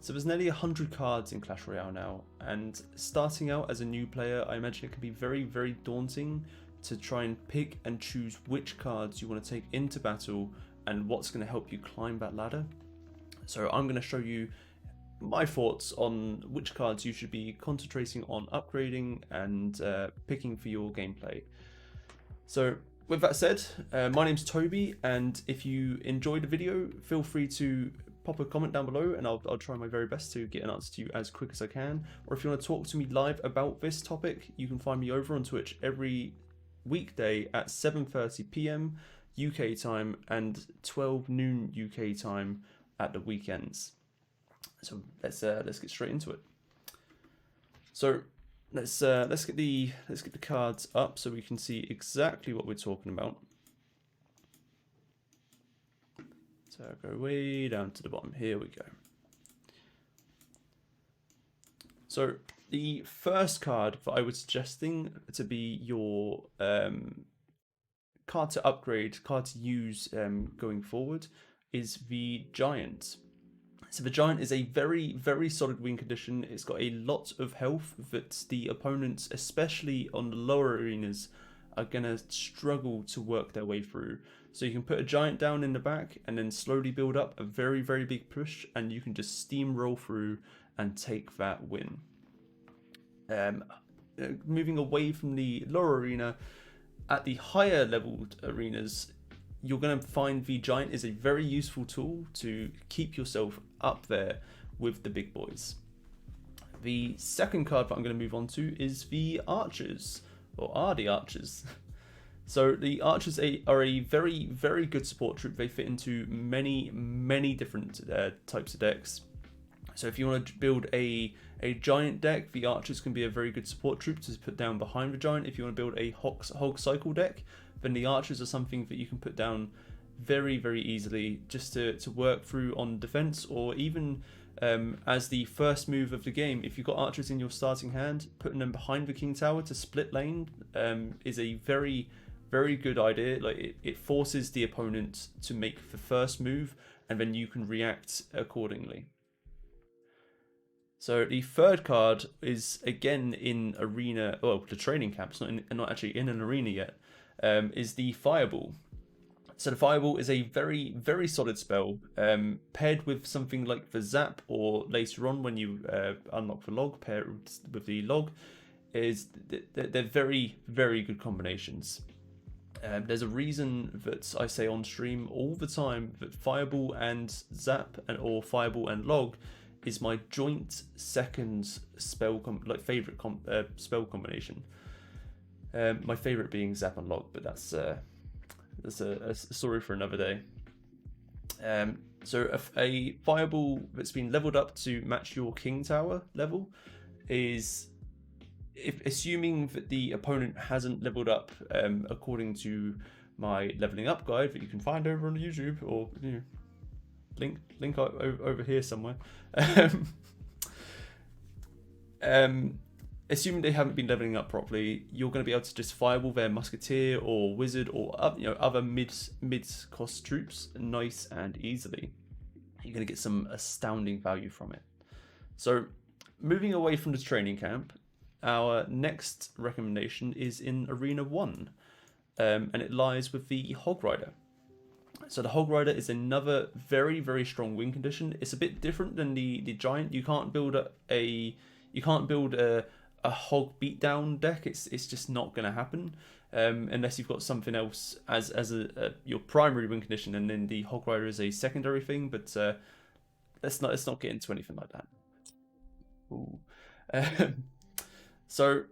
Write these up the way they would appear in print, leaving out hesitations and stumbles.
So there's nearly 100 cards in Clash Royale now, and starting out as a new player, I imagine it can be very, very daunting to try and pick and choose which cards you want to take into battle and what's going to help you climb that ladder. So I'm going to show you my thoughts on which cards you should be concentrating on upgrading and picking for your gameplay. So with that said, my name's Toby, and if you enjoyed the video, feel free to pop a comment down below and I'll try my very best to get an answer to you as quick as I can. Or if you want to talk to me live about this topic, you can find me over on Twitch every weekday at 7:30 PM UK time and 12 noon UK time at the weekends. So let's get straight into it. So let's get the cards up so we can see exactly what we're talking about. So I'll go way down to the bottom. Here we go. So the first card that I was suggesting to be your card to upgrade, card to use going forward is the Giant. So the Giant is a very, very solid win condition. It's got a lot of health that the opponents, especially on the lower arenas, are going to struggle to work their way through. So you can put a Giant down in the back and then slowly build up a very, very big push, and you can just steamroll through and take that win. Moving away from the lower arena, at the higher leveled arenas, you're going to find the Giant is a very useful tool to keep yourself up there with the big boys. The second card that I'm going to move on to is the Archers, or are the Archers. So the Archers are a very, very good support troop. They fit into many, many different types of decks. So if you want to build a Giant deck, the Archers can be a very good support troop to put down behind the Giant. If you want to build a Hog Cycle deck, then the Archers are something that you can put down very, very easily just to work through on defense, or even as the first move of the game. If you've got Archers in your starting hand, putting them behind the King Tower to split lane is a very, very good idea. Like it forces the opponent to make the first move, and then you can react accordingly. So the third card is again in arena, well, the training camp. It's not actually in an arena yet. Is the Fireball. So the Fireball is a very, very solid spell, paired with something like the Zap, or later on when you unlock the Log, paired with the Log, they're very, very good combinations. There's a reason that I say on stream all the time that Fireball and Zap, or Fireball and Log, is my joint second spell favorite spell combination. My favorite being Zap and Log, but that's a story for another day. So a Fireball that's been leveled up to match your King Tower level is, assuming that the opponent hasn't leveled up according to my leveling up guide that you can find over on YouTube, or link over here somewhere. Assuming they haven't been leveling up properly, you're going to be able to just Fireball their Musketeer or Wizard or other mid cost troops nice and easily. You're going to get some astounding value from it. So moving away from the training camp, our next recommendation is in Arena 1, and it lies with the Hog Rider. So the Hog Rider is another very, very strong win condition. It's a bit different than the Giant. You can't build a Hog beatdown deck. It's just not going to happen unless you've got something else as your primary win condition, and then the Hog Rider is a secondary thing. But let's not get into anything like that. Ooh. So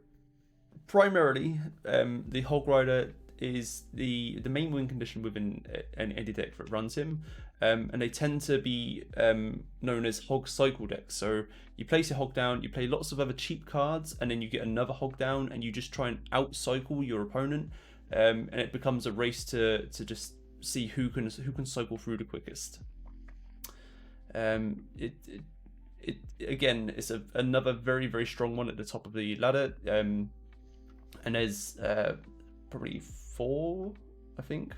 primarily, the Hog Rider is the main win condition within any deck that runs him, and they tend to be known as Hog Cycle decks. So you place your Hog down, you play lots of other cheap cards, and then you get another Hog down, and you just try and out-cycle your opponent, and it becomes a race to just see who can cycle through the quickest. Again, it's another very, very strong one at the top of the ladder, and there's probably 4, I think,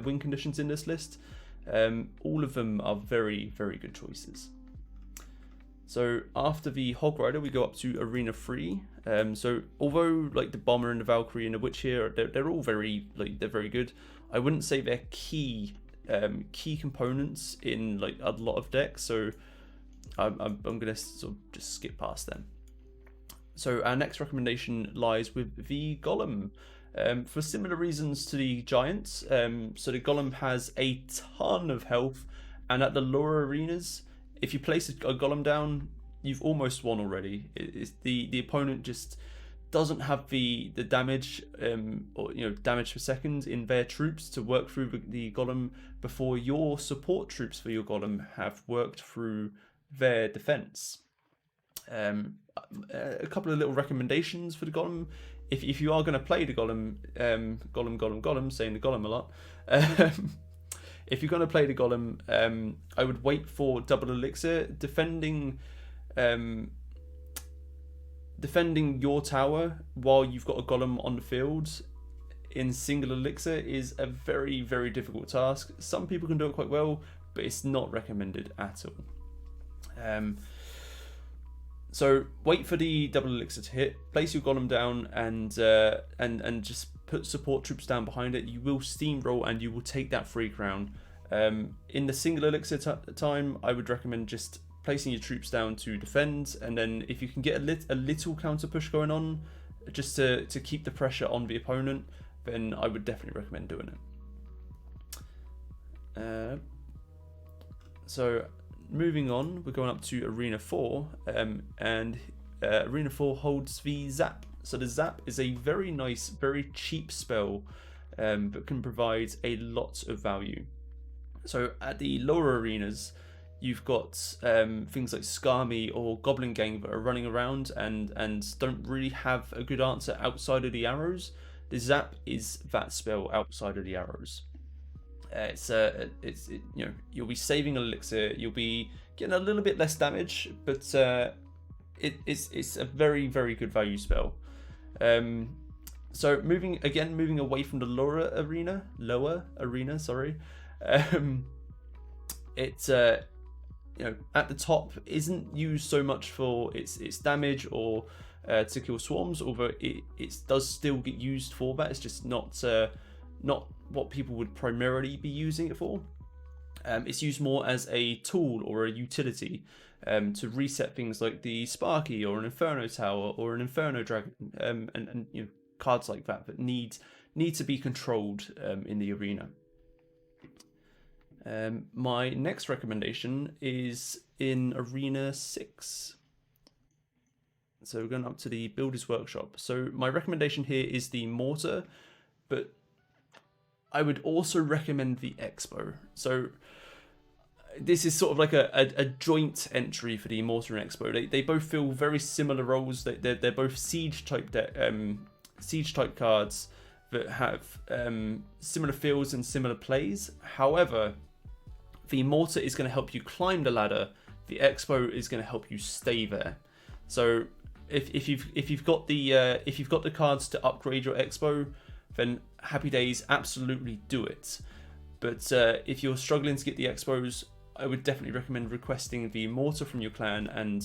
win conditions in this list. All of them are very, very good choices. So after the Hog Rider, we go up to Arena 3. So although like the Bomber and the Valkyrie and the Witch here, they're all very they're very good. I wouldn't say they're key components in like a lot of decks. So I'm gonna sort of just skip past them. So our next recommendation lies with the Golem. For similar reasons to the Giants. So the Golem has a ton of health, and at the lower arenas, if you place a Golem down, you've almost won already. It's the opponent just doesn't have the damage or damage per second in their troops to work through the Golem before your support troops for your Golem have worked through their defense. A couple of little recommendations for the Golem. If you are going to play the Golem, Golem, saying the Golem a lot. If you're going to play the Golem, I would wait for double elixir. Defending your tower while you've got a Golem on the field in single elixir is a very, very difficult task. Some people can do it quite well, but it's not recommended at all. So wait for the double elixir to hit, place your Golem down, and just put support troops down behind it. You will steamroll and you will take that free crown. In the single elixir time, I would recommend just placing your troops down to defend, and then if you can get a little counter push going on, just to keep the pressure on the opponent, then I would definitely recommend doing it. So moving on, we're going up to Arena 4, and Arena 4 holds the Zap. So the Zap is a very nice, very cheap spell, but can provide a lot of value. So at the lower arenas, you've got things like Skarmy or Goblin Gang that are running around and don't really have a good answer outside of the arrows. The Zap is that spell outside of the arrows. You'll be saving elixir, you'll be getting a little bit less damage, but it's a very, very good value spell. So moving away from the lower arena, at the top isn't used so much for its damage or to kill swarms, although it does still get used for that. It's just not what people would primarily be using it for. It's used more as a tool or a utility to reset things like the Sparky or an Inferno Tower or an Inferno Dragon, and cards like that need to be controlled in the arena. My next recommendation is in Arena 6. So we're going up to the Builder's Workshop. So my recommendation here is the Mortar, but I would also recommend the Expo. So this is sort of like a joint entry for the Mortar and Expo. They both fill very similar roles. They're both siege type cards that have similar feels and similar plays. However, the Mortar is going to help you climb the ladder. The Expo is going to help you stay there. So if you've got the cards to upgrade your Expo, then happy days, absolutely do it. But if you're struggling to get the Expos, I would definitely recommend requesting the Mortar from your clan and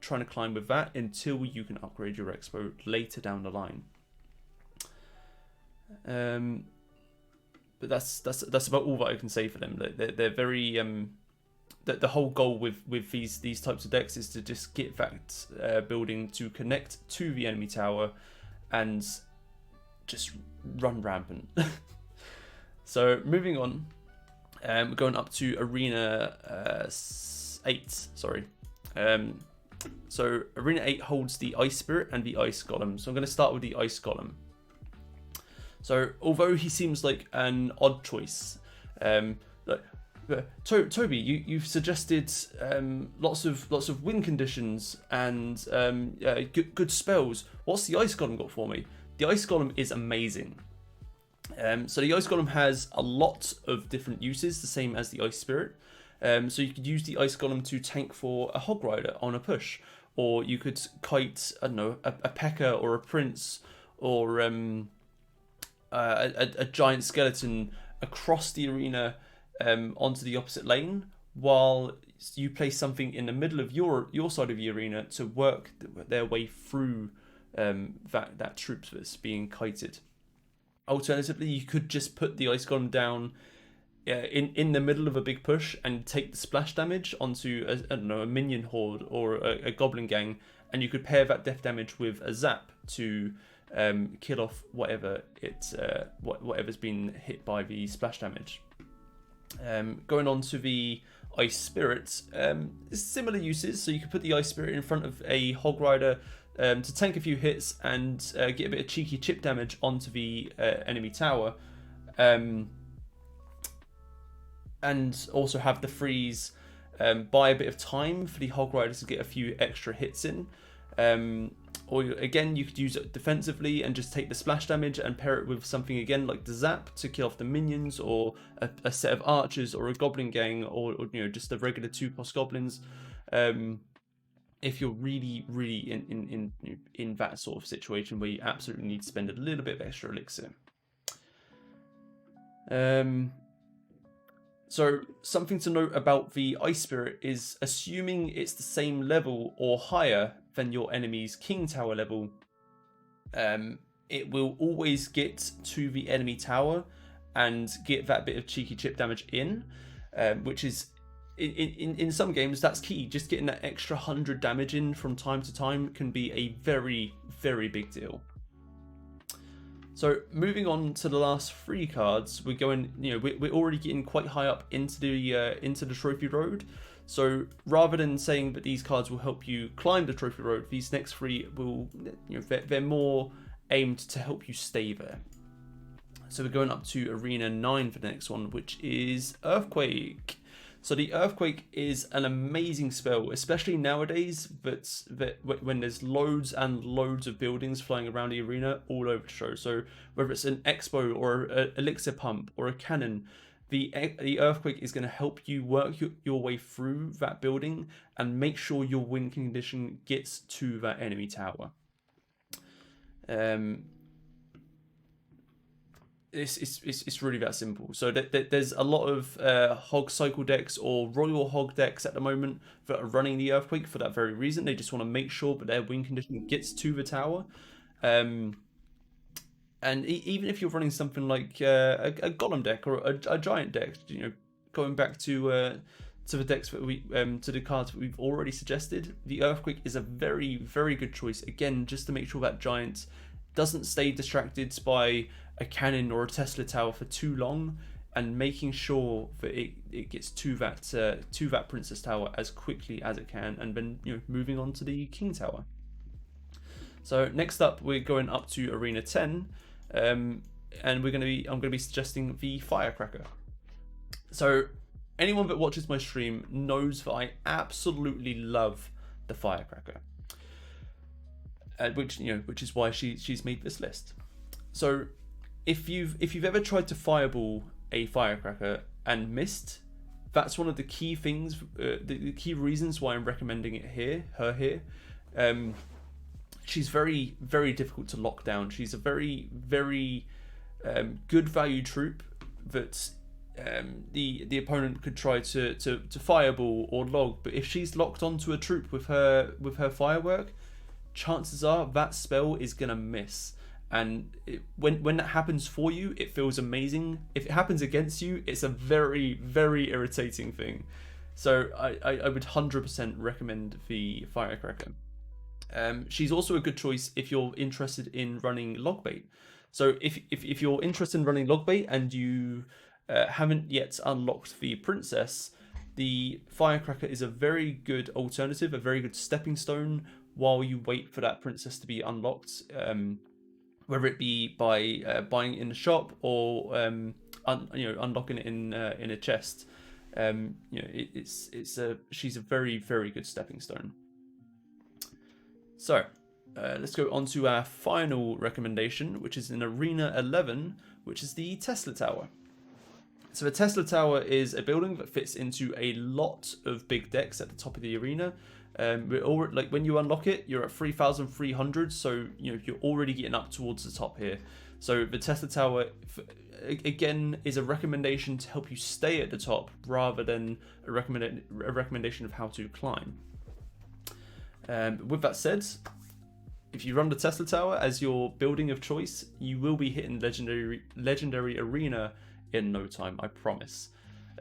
trying to climb with that until you can upgrade your Expo later down the line. But that's about all that I can say for them. They're very the whole goal with these types of decks is to just get that building to connect to the enemy tower and just run rampant. So moving on, we're going up to Arena 8. Sorry. So Arena 8 holds the Ice Spirit and the Ice Golem. So I'm going to start with the Ice Golem. So although he seems like an odd choice, Toby, you've suggested lots of win conditions and good spells. What's the Ice Golem got for me? The Ice Golem is amazing. So the Ice Golem has a lot of different uses, the same as the Ice Spirit. So you could use the Ice Golem to tank for a Hog Rider on a push, or you could kite, I don't know, a P.E.K.K.A. or a Prince, or a giant skeleton across the arena onto the opposite lane while you place something in the middle of your side of the arena to work their way through that troops that's being kited. Alternatively, you could just put the ice golem down in the middle of a big push and take the splash damage onto a minion horde or a goblin gang, and you could pair that death damage with a zap to kill off whatever's been hit by the splash damage. Going on to the ice spirits, similar uses. So you could put the ice spirit in front of a Hog Rider to tank a few hits and get a bit of cheeky chip damage onto the enemy tower. And also have the freeze buy a bit of time for the Hog Riders to get a few extra hits in. Or again, you could use it defensively and just take the splash damage and pair it with something again like the zap to kill off the minions, or a set of archers, or a goblin gang, or just the regular 2-cost goblins. If you're really in that sort of situation where you absolutely need to spend a little bit of extra elixir. So something to note about the Ice Spirit is, assuming it's the same level or higher than your enemy's King Tower level, it will always get to the enemy tower and get that bit of cheeky chip damage in, which is, in some games, that's key. Just getting that extra 100 damage in from time to time can be a very, very big deal. So moving on to the last 3 cards, we're going. We're already getting quite high up into the trophy road. So rather than saying that these cards will help you climb the trophy road, these next 3 will, they're more aimed to help you stay there. So we're going up to Arena 9 for the next one, which is Earthquake. So the Earthquake is an amazing spell, especially nowadays, but when there's loads and loads of buildings flying around the arena all over the show. So whether it's an expo or an elixir pump or a cannon, the Earthquake is going to help you work your way through that building and make sure your win condition gets to that enemy tower. It's really that simple. So there's a lot of Hog Cycle decks or Royal Hog decks at the moment that are running the Earthquake for that very reason. They just want to make sure that their win condition gets to the tower. And even if you're running something like a Golem deck or a Giant deck, going back to the decks that to the cards that we've already suggested, the Earthquake is a very, very good choice. Again, just to make sure that Giant doesn't stay distracted by a cannon or a Tesla tower for too long, and making sure that it gets to that Princess Tower as quickly as it can, and then moving on to the King Tower. So next up, we're going up to Arena 10, and I'm going to be suggesting the Firecracker. So anyone that watches my stream knows that I absolutely love the Firecracker, which is why she's made this list. So if you've ever tried to fireball a Firecracker and missed, that's one of the key things, the key reasons why I'm recommending her here. She's very, very difficult to lock down. She's a very, very good value troop that the opponent could try to fireball or log, but if she's locked onto a troop with her firework, chances are that spell is gonna miss. And when that happens for you, it feels amazing. If it happens against you, it's a very, very irritating thing. So I would 100% recommend the Firecracker. She's also a good choice if you're interested in running Logbait. So if you're interested in running Logbait and you haven't yet unlocked the Princess, the Firecracker is a very good alternative, a very good stepping stone while you wait for that Princess to be unlocked. Whether it be by buying it in the shop or unlocking it in a chest, she's a very, very good stepping stone. So let's go on to our final recommendation, which is in Arena 11, which is the Tesla Tower. So the Tesla Tower is a building that fits into a lot of big decks at the top of the arena. When you unlock it, you're at 3,300, so you're already getting up towards the top here. So the Tesla Tower, again, is a recommendation to help you stay at the top rather than a recommendation of how to climb. With that said, if you run the Tesla Tower as your building of choice, you will be hitting legendary arena in no time, I promise.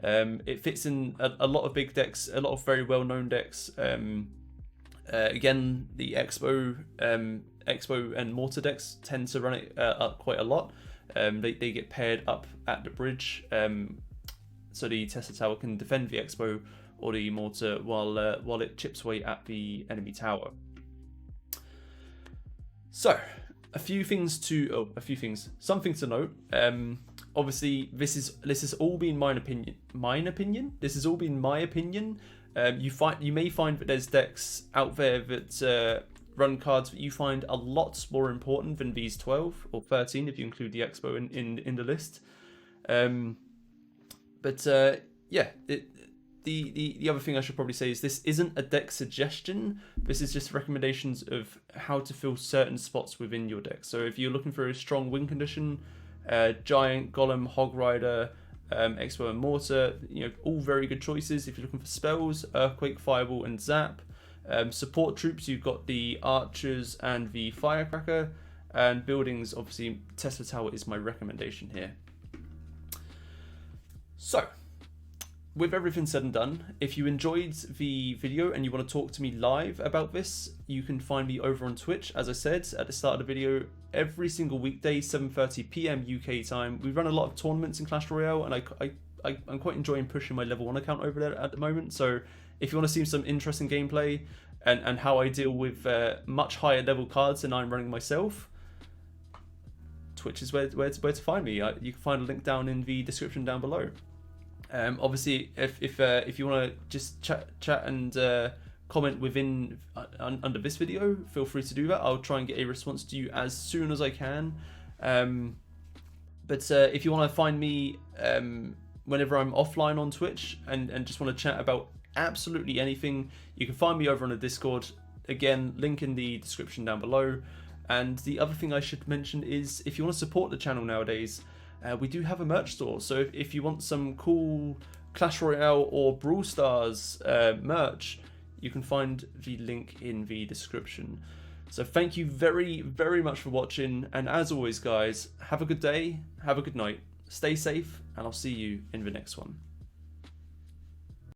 It fits in a lot of big decks, a lot of very well-known decks. Again, the Expo and Mortar decks tend to run it up quite a lot. They get paired up at the bridge, so the Tesla Tower can defend the Expo or the Mortar while it chips away at the enemy tower. So, something to note. Obviously, this has all been my opinion. This has all been my opinion. You may find that there's decks out there that run cards that you find a lot more important than these 12 or 13 if you include the Expo in the list. The other thing I should probably say is this isn't a deck suggestion. This is just recommendations of how to fill certain spots within your deck. So if you're looking for a strong win condition, Giant, Golem, Hog Rider, Expo and Mortar, all very good choices. If you're looking for spells, Earthquake, Fireball and Zap. Support troops, you've got the Archers and the Firecracker. And buildings, obviously, Tesla Tower is my recommendation here. So, with everything said and done, if you enjoyed the video and you want to talk to me live about this, you can find me over on Twitch. As I said at the start of the video, every single weekday, 7:30 PM UK time. We run a lot of tournaments in Clash Royale, and I'm quite enjoying pushing my level 1 account over there at the moment. So if you want to see some interesting gameplay and how I deal with much higher level cards than I'm running myself, Twitch is where to find me. You can find a link down in the description down below. Obviously, if you want to just chat and comment within under this video, feel free to do that. I'll try and get a response to you as soon as I can. But if you want to find me whenever I'm offline on Twitch and just want to chat about absolutely anything, you can find me over on the Discord. Again, link in the description down below. And the other thing I should mention is if you want to support the channel nowadays, we do have a merch store. So if you want some cool Clash Royale or Brawl Stars merch, you can find the link in the description. So thank you very, very much for watching. And as always, guys, have a good day, have a good night, stay safe, and I'll see you in the next one.